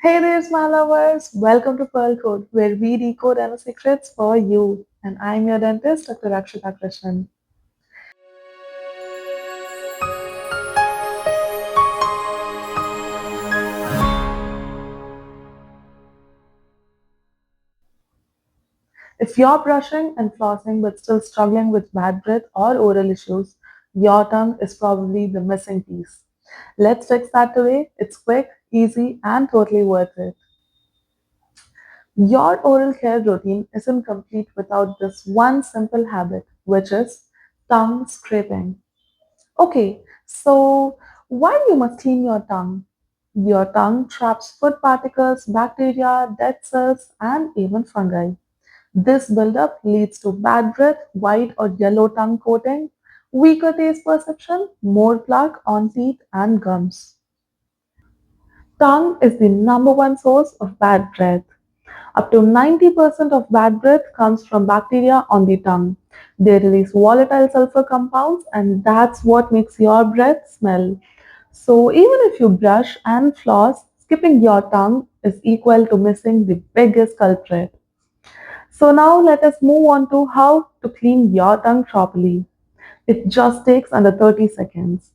Hey there, smile lovers! Welcome to Pearl Code, where we decode our secrets for you. And I'm your dentist, Dr. Rakshita Krishnan. If you're brushing and flossing but still struggling with bad breath or oral issues, your tongue is probably the missing piece. Let's fix that today. It's quick, easy, and totally worth it. Your oral care routine isn't complete without this one simple habit, which is tongue scraping. Okay, so why you must clean your tongue? Your tongue traps food particles, bacteria, dead cells, and even fungi. This buildup leads to bad breath, white or yellow tongue coating, weaker taste perception, more plaque on teeth and gums. Tongue is the number one source of bad breath. Up to 90% of bad breath comes from bacteria on the tongue. They release volatile sulfur compounds, and that's what makes your breath smell. So, even if you brush and floss, skipping your tongue is equal to missing the biggest culprit. So, now let us move on to how to clean your tongue properly. It just takes under 30 seconds.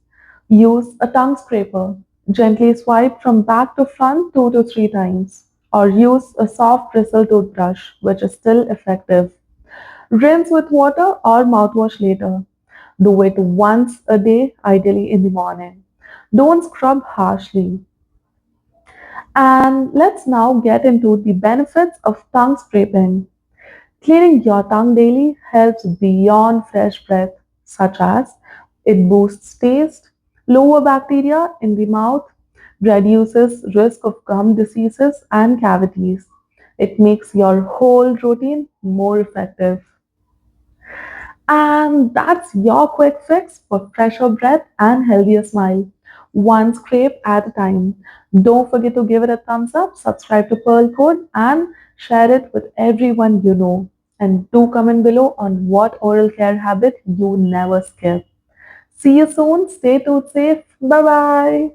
Use a tongue scraper. Gently swipe from back to front 2 to 3 times. Or use a soft bristle toothbrush, which is still effective. Rinse with water or mouthwash later. Do it once a day, ideally in the morning. Don't scrub harshly. And let's now get into the benefits of tongue scraping. Cleaning your tongue daily helps beyond fresh breath, such as it boosts taste, lower bacteria in the mouth, reduces risk of gum diseases and cavities. It makes your whole routine more effective. And that's your quick fix for fresher breath and healthier smile. One scrape at a time. Don't forget to give it a thumbs up, subscribe to Pearl Code, and share it with everyone you know. And do comment below on what oral care habit you never skip. See you soon. Stay tooth safe. Bye bye.